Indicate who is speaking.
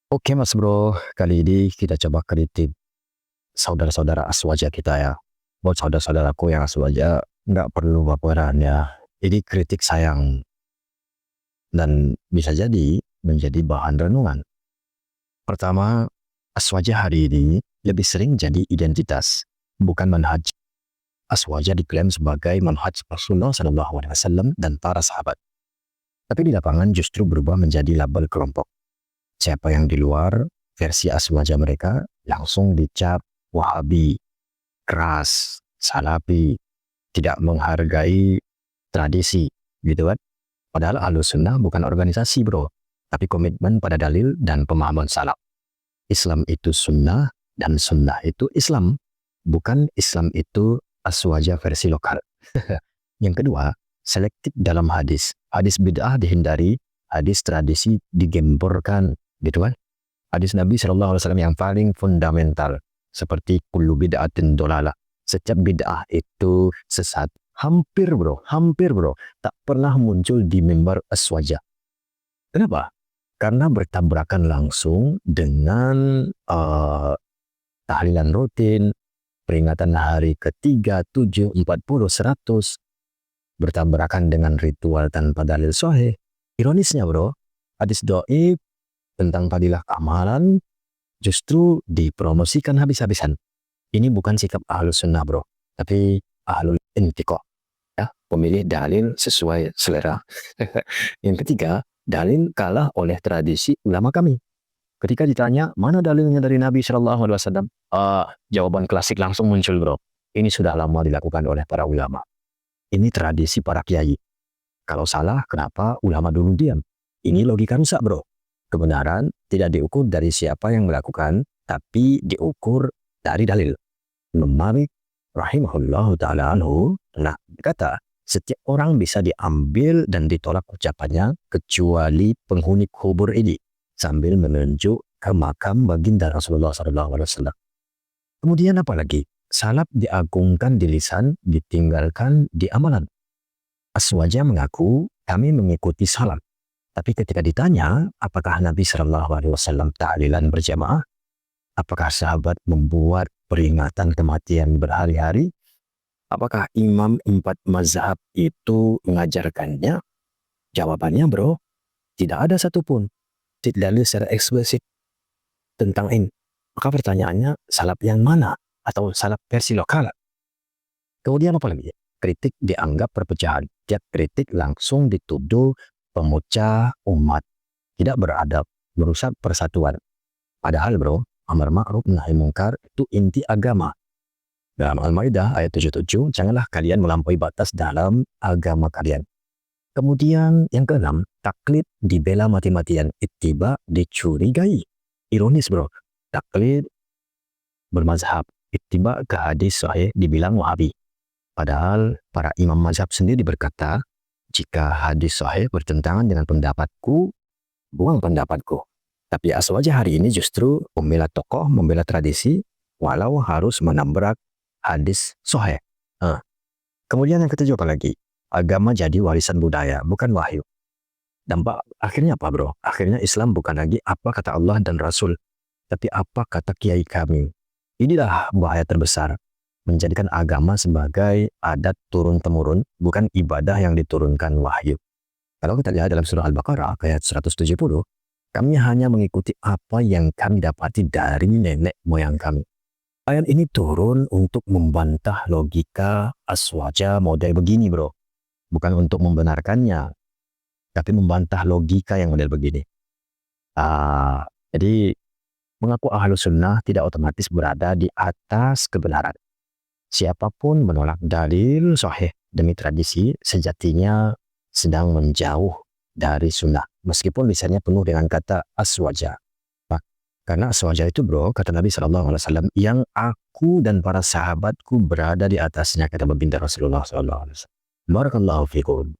Speaker 1: Oke Mas Bro, kali ini kita coba kritik saudara-saudara Aswaja kita ya. Buat saudara-saudaraku yang Aswaja, nggak perlu baperan ya. Ini kritik sayang dan bisa jadi menjadi bahan renungan. Pertama, Aswaja hari ini lebih sering jadi identitas, bukan manhaj. Aswaja diklaim sebagai manhaj Rasulullah SAW dan para sahabat. Tapi di lapangan justru berubah menjadi label kelompok. Siapa yang di luar versi Aswaja mereka langsung dicap Wahabi, keras, Salafi, tidak menghargai tradisi, gitu kan? Padahal Ahlus Sunnah bukan organisasi bro, tapi komitmen pada dalil dan pemahaman salaf. Islam itu sunnah dan sunnah itu Islam, bukan Islam itu Aswaja versi lokal. Yang kedua, selektif dalam hadis. Hadis bid'ah dihindari, hadis tradisi digemborkan, gitu kan? Hadis Nabi SAW yang paling fundamental, seperti kullu bid'atin dolalah. Setiap bid'ah itu sesat. Hampir bro, tak pernah muncul di mimbar Aswaja. Kenapa? Karena bertabrakan langsung dengan tahlilan rutin, peringatan hari ke-3, 7, 40, 100, bertabrakan dengan ritual tanpa dalil sahih. Ironisnya bro, hadis dhaif tentang fadilah amalan justru dipromosikan habis-habisan. Ini bukan sikap Ahlus Sunnah bro, tapi Ahlul Intiqah. Ya, pemilih dalil sesuai selera. Yang ketiga, dalil kalah oleh tradisi ulama kami. Ketika ditanya mana dalilnya dari Nabi SAW, jawaban klasik langsung muncul bro. Ini sudah lama dilakukan oleh para ulama. Ini tradisi para kiai. Kalau salah, kenapa ulama dulu diam? Ini logika rusak bro. Kebenaran tidak diukur dari siapa yang melakukan, tapi diukur dari dalil. Imam Malik rahimahullahu ta'ala anhu berkata, setiap orang bisa diambil dan ditolak ucapannya kecuali penghuni kubur ini, sambil menunjuk ke makam baginda Rasulullah SAW. Kemudian apa lagi? Salaf diagungkan di lisan, ditinggalkan di amalan. Aswaja mengaku kami mengikuti salaf. Tapi ketika ditanya, apakah Nabi SAW tahlilan berjamaah? Apakah sahabat membuat peringatan kematian berhari-hari? Apakah imam 4 mazhab itu mengajarkannya? Jawabannya bro, tidak ada satupun. Tidak dalil secara eksplisit tentang ini. Maka pertanyaannya, salaf yang mana? Atau salaf versi lokal? Kemudian apa lagi? Kritik dianggap perpecahan. Tiap kritik langsung dituduh pemecah umat, tidak beradab, merusak persatuan. Padahal bro, amar ma'ruf nahi mungkar itu inti agama. Dalam Al-Maidah ayat 77, janganlah kalian melampaui batas dalam agama kalian. Kemudian yang keenam, taklid dibela mati-matian, ittiba dicurigai. Ironis bro, taklid bermazhab, ittiba ke hadis sahih dibilang Wahabi. Padahal para imam mazhab sendiri berkata, jika hadis sahih bertentangan dengan pendapatku, buang pendapatku. Tapi Aswaja hari ini justru membela tokoh, membela tradisi, walau harus menabrak hadis sahih. Kemudian yang ketujuh apa lagi? Agama jadi warisan budaya, bukan wahyu. Dampak akhirnya apa bro? Akhirnya Islam bukan lagi apa kata Allah dan Rasul, tapi apa kata kiai kami. Inilah bahaya terbesar. Menjadikan agama sebagai adat turun-temurun, bukan ibadah yang diturunkan wahyu. Kalau kita lihat dalam surah Al-Baqarah ayat 170, kami hanya mengikuti apa yang kami dapati dari nenek moyang kami. Ayat ini turun untuk membantah logika Aswaja model begini bro. Bukan untuk membenarkannya, tapi membantah logika yang model begini. Jadi mengaku Ahlus Sunnah tidak otomatis berada di atas kebenaran. Siapapun menolak dalil sahih demi tradisi sejatinya sedang menjauh dari sunnah. Meskipun lisannya penuh dengan kata Aswaja. Karena Aswaja itu bro, kata Nabi SAW, yang aku dan para sahabatku berada di atasnya, kata baginda Rasulullah SAW. Barakallahu fikum.